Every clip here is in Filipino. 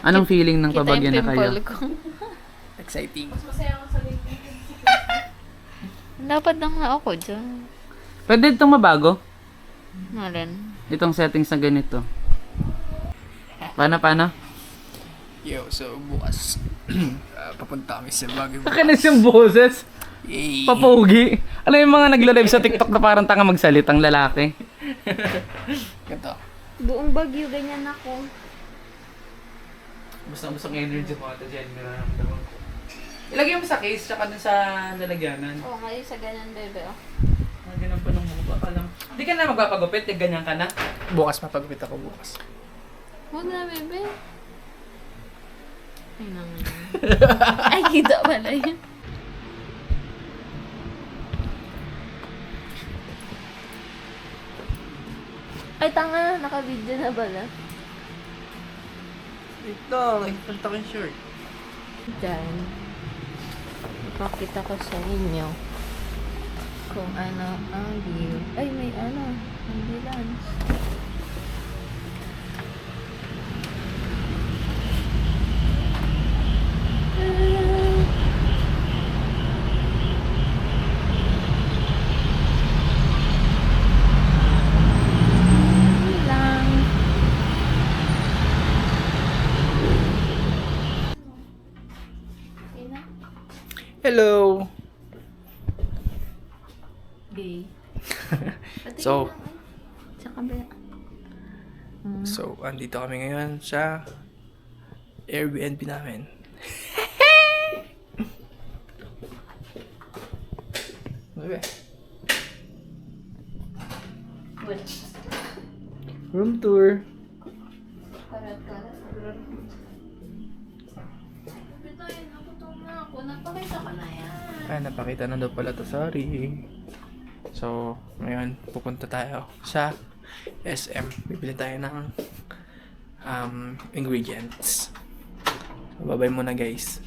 Anong feeling ng Kita pabagyan na yung kayo? pimple ko. Exciting. Dapat lang na ako dyan. Pwede itong mabago? Alin? Itong settings na ganito. Paano? Yo, so bukas papunta kami sa Baguio. Kakinis yung boses. Yay! Papogi. Ano yung mga nagla-live sa TikTok na parang tanga magsalitang lalaki? Ganito. Buong Bagyo, ganyan ako. Basta-basta energy mo ito dyan. Ilagay mo sa case, tsaka dun sa lalagyanan. Oo, ngayon sa ganyan, bebe. Oh. Ganyan pa ng mukha ka lang. Hindi ka na magpapagupit, ganyan ka na. Bukas mapagupit ako bukas. Huwag na, bebe. Ay, naman. Ay, kita pala yun. Ay, tanga. Naka-video na pala. Ito, nagpunta ko yung shirt. Diyan. Ipakita ko sa inyo kung ano ang view. Ay, may ano. Ambulance. Lang. Hello! Gay. So, Sa kabila. so, andito kami ngayon sa Airbnb namin. Bebe. Room tour. Karat-karat. Bitayin ako to na ako. Napakita ka na yan. Ay, napakita na daw pala to, sorry. So, ngayon, pupunta tayo sa SM. Bibili tayo ng ingredients. So, bye-bye muna, guys.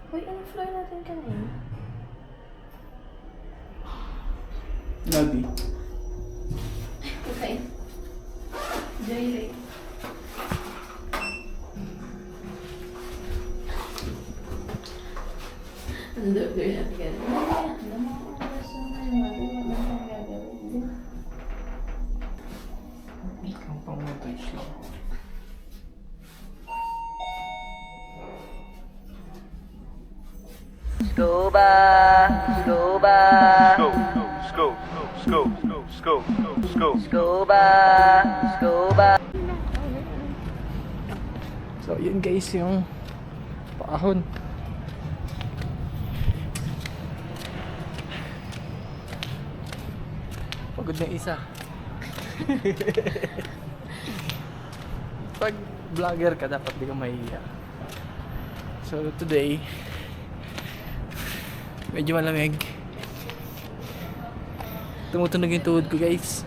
Uy, ano floor natin kanina? Lobby. Okay. Joyride. Ano daw gawin natin ganun? Alam mo kung oras na ngayon, ano ang gagawin? Ang pang-montage lang. Scuba! Scuba! Scuba! Scuba! So, yun guys, yung paahon. Pagod na isa. Pag vlogger ka, dapat di ka mahihiya. So, today, medyo malamig. Tumutunog yung tuhod ko, guys.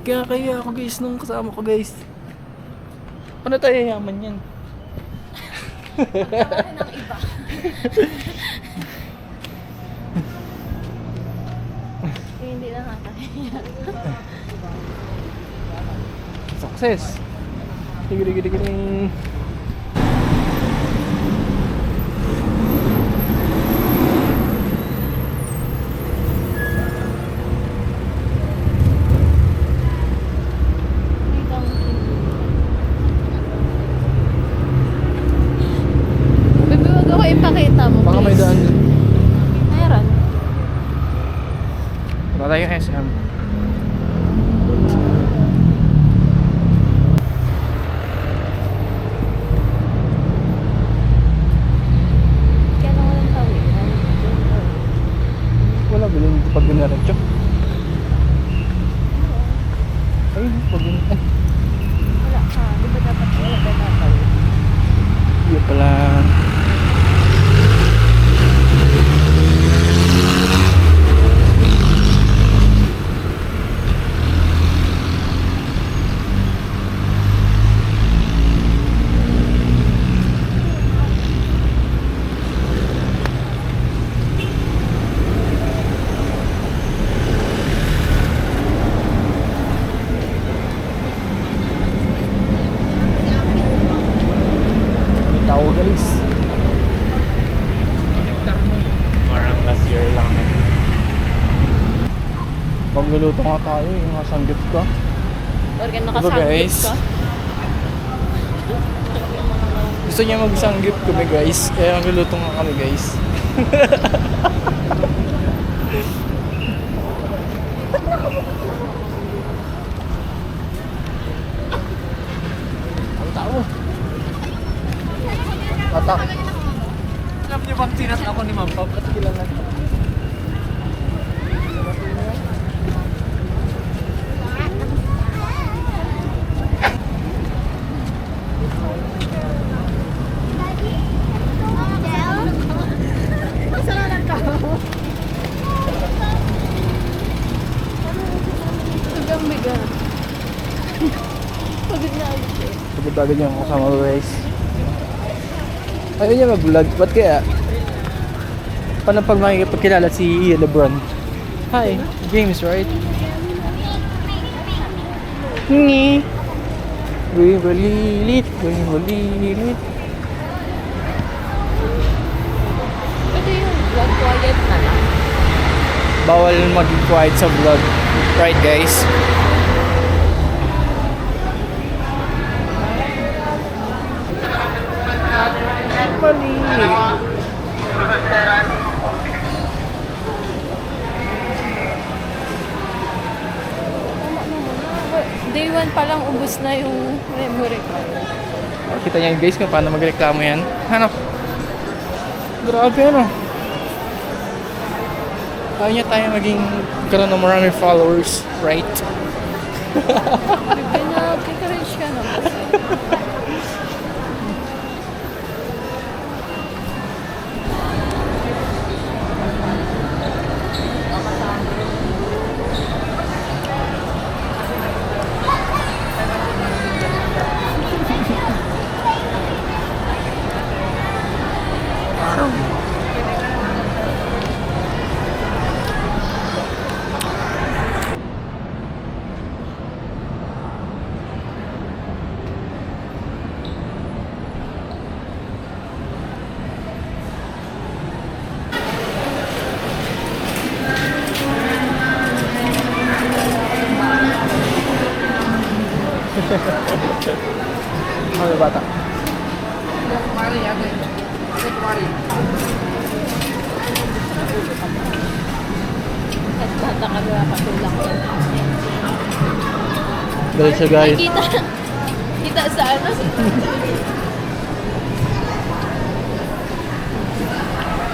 Kaya ako, guys, nung kasama ko, guys. Ano tayo yaman yan? Bakit ng iba? Hindi na nakakahiya. Success! Tigri-giri-giring. Bebe, wag ako ipakita mo, Baka may please. daan dun. Meron. Wala tayong SM. Kaya lang walang tawid. Wala, bilhin dito pag binaretso. Ay, pag ay, Wala ka. Di ba dapat wala tayo natawid? yun pala. magluluto nga tayo, yung mga sanggip ko. Organ Diba nakasanggip guys? ka. Gusto niya magsanggip kami guys, kaya magluluto nga kami guys. Ang tao. Patak. Alam niyo bang sinat ako ni Ma'am Pop? At kilala ko. Hanggang biga. Pagod na ulit eh. Pagkatagal niya ako kasama ko guys. Ayaw niya mag-vlog, ba't kaya? Paano pag makikipagkilala si Lebron? Hi, James, right? Ngi. Balilit. Pwede yung vlog quiet na lang. Bawal maging quiet sa vlog. Right guys? Mali. Day 1 pa lang ubos na yung memory ko. Kita niyo guys kung paano magreklamo yan. Ano? Grabe ano. Ayaw niya tayo maging karoon ng maraming followers, right? Encourage ka na. Mga bata. At bata kami makatulang ko. Dahil siya guys. Kita sa ano?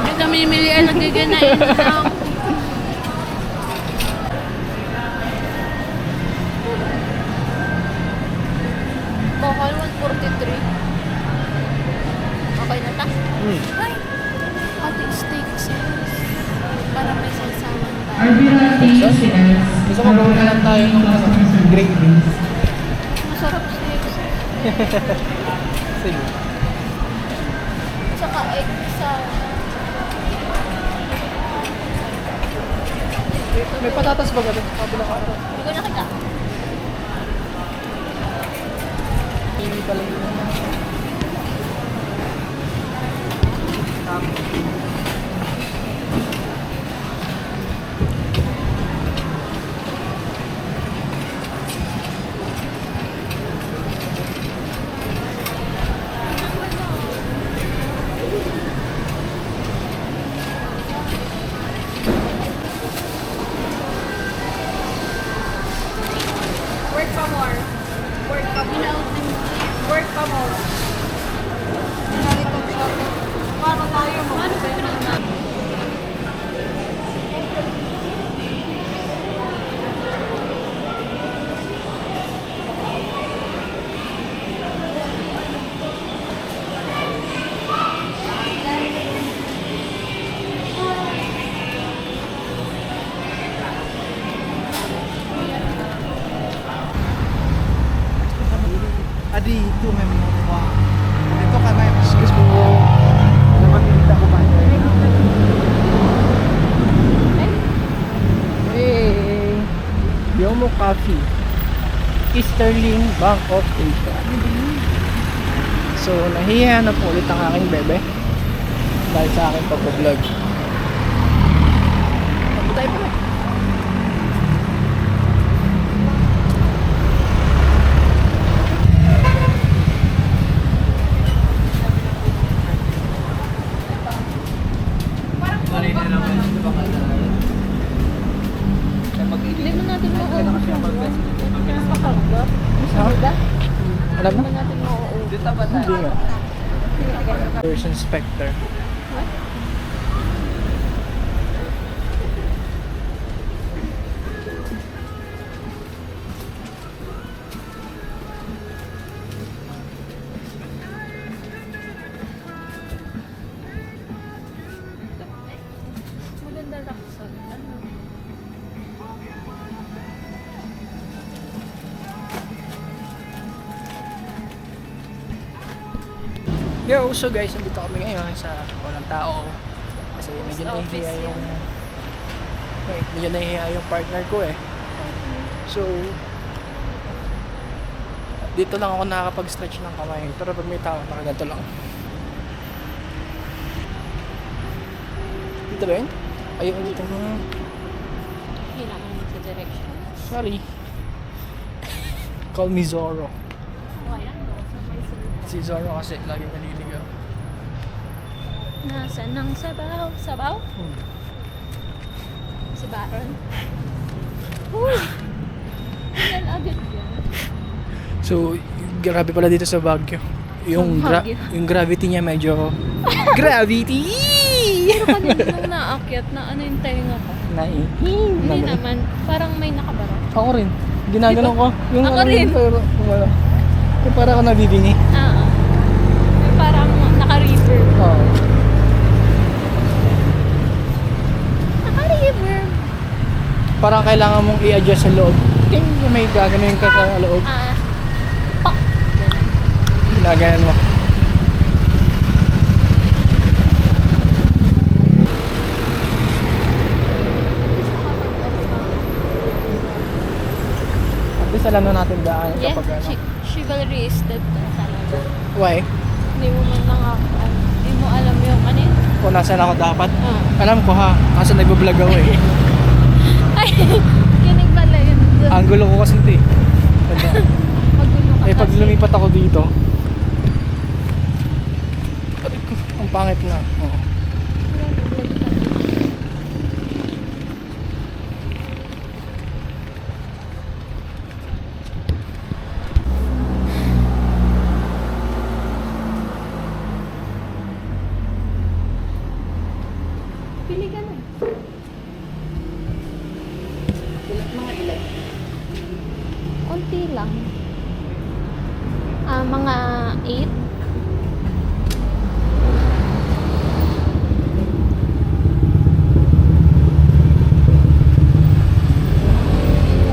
Hindi kami milian nagiganain lang. Bakal 143. Okay na ta? Ay! Ate steaks. Para may sasawan tayo. Gusto mo gawin na lang tayo ng gravy. Masarap steaks. Sige. Tsaka egg sa... May patatas ba gano'n? Kabila ka ito. Hindi ko nakita. Hindi pala yun. Work pa more. Work pa more. Work pa more. Para tayo mo. Adi, itu memang wah. Itu karena Excuse me. dapat kita kemana? Hey! Yomo Coffee. Easterling Bank of Asia. So, nahihiya na po ulit ang aking bebe. Dahil sa aking pag-vlog. Tayo pa. Ha? Diba? Alam mo? Naman natin mauuwi. Dito ba tayo? Hindi nga. There's inspector. What? Maganda Roxanne. Ano? Yo, so guys, nandito kami ngayon sa walang tao. Kasi medyo nahihiya yung... Wait, medyo nahihiya yung partner ko eh. So, dito lang ako nakakapag-stretch ng kamay. Pero pag may tao, nakaganto lang. Dito ba yun? Ayun, dito na. Kailangan mo sa direction. Sorry. Call me Zorro. Oh, ayan. Si Zorro kasi lagi naliligaw. Nasaan ang sabaw? Sabaw? Si Baron? Uy! Ilan agad yan? So, grabe pala dito sa Baguio. Yung, Sa Baguio. yung gravity niya medyo... gravity! Pero kanina nung naakyat na ano yung tenga ko. Hindi naman. Parang may nakabara. Ako rin. Ginagano ko. Yung Ako ano, rin. Pero, yung para ako nabibingi. Oo. May parang naka-river. Oo. Naka-river. Parang kailangan mong i-adjust sa loob. Ting, may gagano'n ka sa loob. Pak! Ginaganan mo. At least alam na natin daan Yeah, kapag ano. chivalry is dead na talaga. Why? Hindi mo man hindi mo alam yung ano yun. Kung nasan ako dapat. Ah. Alam ko ha, kasi nagbablog ako eh. Ay, yun pala yun. Angulo ko kasi ito eh. Ganda. Magulo ka Eh pag kasi. lumipat ako dito, aray ko, ang pangit na. Oo. Pili ka na. Mga ilan? Konti lang. Mga 8.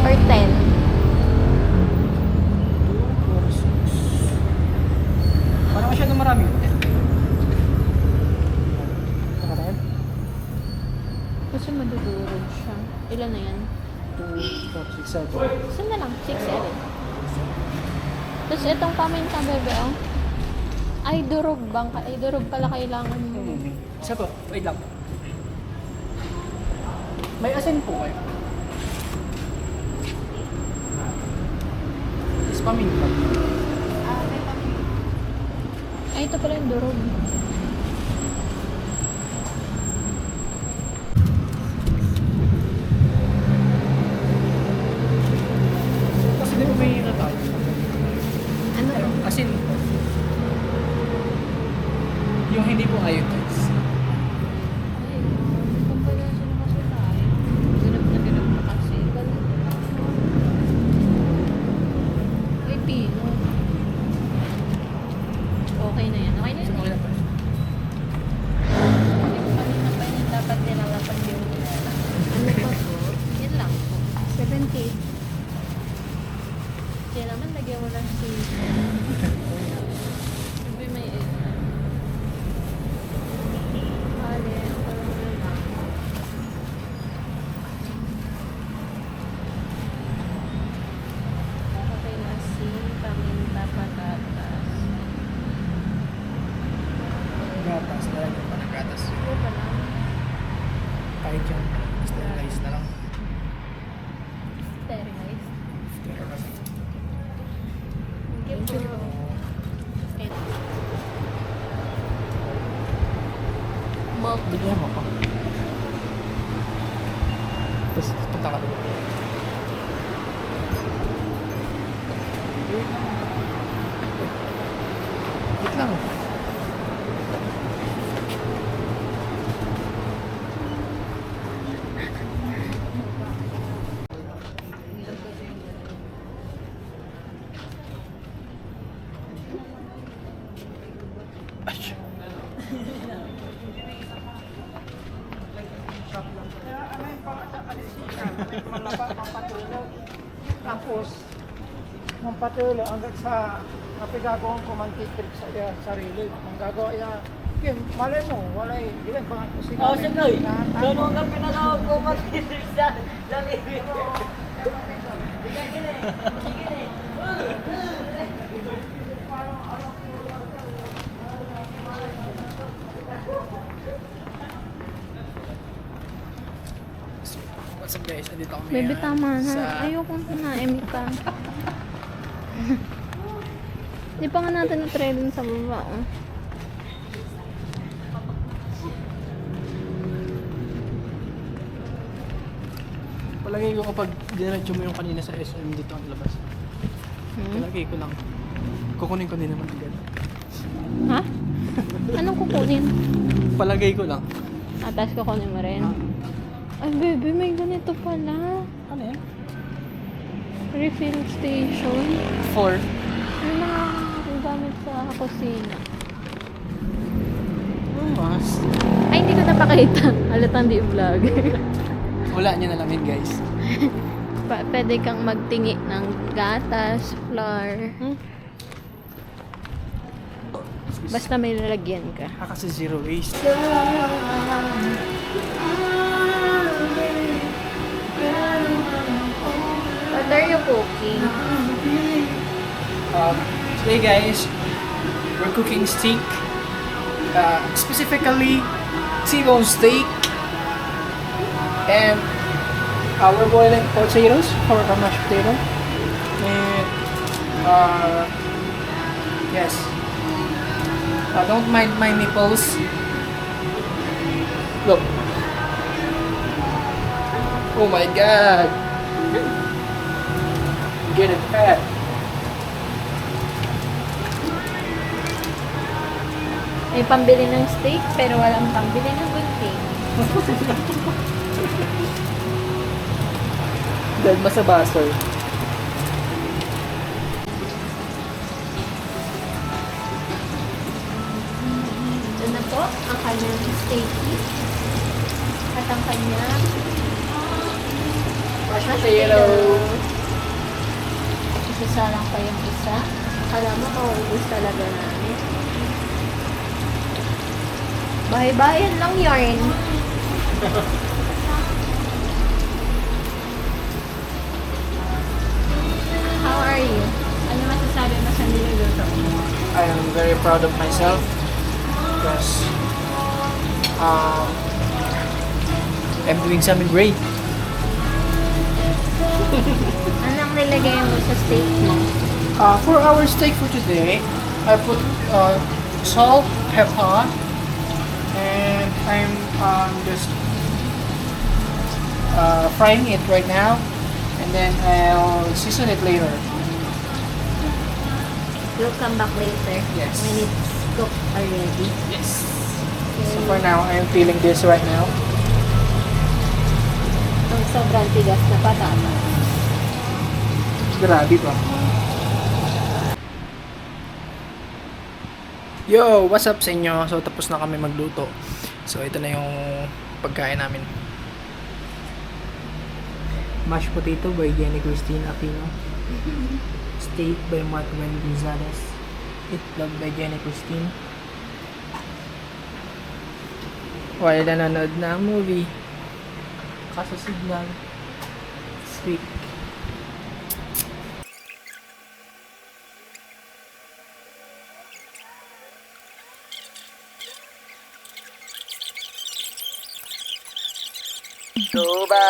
Or 10. Parang masyado marami. Nakataan? Kasi madudurog siya. Ilan na yan? 2, 4, 6, 7. Saan na lang? 6, 7. Tapos itong paminta, bebe, oh. Ay, durog bang? Ay, durog pala kailangan mo. Isa po, wait lang. May asin po kayo. Is paminta. Ay, ito pala yung durog. Kasi di ba may hira tayo? Ano? Asin po. Yung hindi po iodines. Ay, kung pala sila kasi tayo. Ganap na kasi. Ay, pino. Okay na yan. Okay na yan. Okay na pa. Kanina pa yun dapat nilalapan yung ano pa po? Yan lang po. 70. Kaya naman lagyan mo lang si... Sabi may Ale, ako lang na lang. Okay na si paminta patatas. Gatas, nalagyan pa ng gatas. Ito pa lang. Kahit yung sterilize na lang. Sterilize. Sterilize. Thank you po. Milk. Bigyan mo pa. Tapos punta ka doon. Tapos, ng patuloy hanggang sa napigagawang ko mantitrip sa iya sarili. Ang gagawa iya, yun, malay mo, wala eh. Di ba, baka kasi Oh, sige. So, nung ang pinatawag ko mag-isip sa lamig. What's up guys? Andito kami Baby, tama na. sa... Ayokong kunain ka. Di pa nga natin na-try dun sa baba, oh. Palagay ko kapag diretso mo yung kanina sa SM dito ang labas. Hmm? Palagay ko lang. Kukunin ko din naman agad. Ha? Anong kukunin? Palagay ko lang. Tapos kukunin mo rin. Ay, baby, may ganito pala. Ano yan? Refill station. 4. May mga gamit sa kusina. Mas. Ay, hindi ko napakita. Halatang di vlog. Wala nyo na lang yun guys. Pwede kang magtingi ng gatas, flour. Basta may lalagyan ka. Kasi zero waste. What are you cooking? Today guys, we're cooking steak. Specifically, T-bone steak. And we're boiling potatoes for a mashed potato. And yes. Don't mind my nipples. Look. Oh my god. Get it fat. May pambili ng steak, pero walang pambili ng gunting. Dahil basa-basa. Ito na po ang kanyang steaky. At ang kanyang Mashed potato. isasalang pa yung isa. Alam mo, kauubos talaga namin. Bahay-bayan lang yarn. How are you? Ano masasabi mo sa niluluto mo? I am very proud of myself because I'm doing something great. Anong nilagay mo sa steak mo? For our steak for today, I put salt, pepper, and I'm just frying it right now, and then I'll season it later. You'll come back later. Yes. When it's cooked already. Yes. So for now, I'm feeling this right now. Ang sobrang tigas na patata. Grabe ba? Yo, what's up sa inyo? So tapos na kami magluto. So ito na yung pagkain namin. Mashed potato by Jenny Christine Aquino. Steak by Mark Wen Gonzalez. Itlog by Jenny Christine. While nanonood na ang movie. Kaso signal. Sweet. Diba?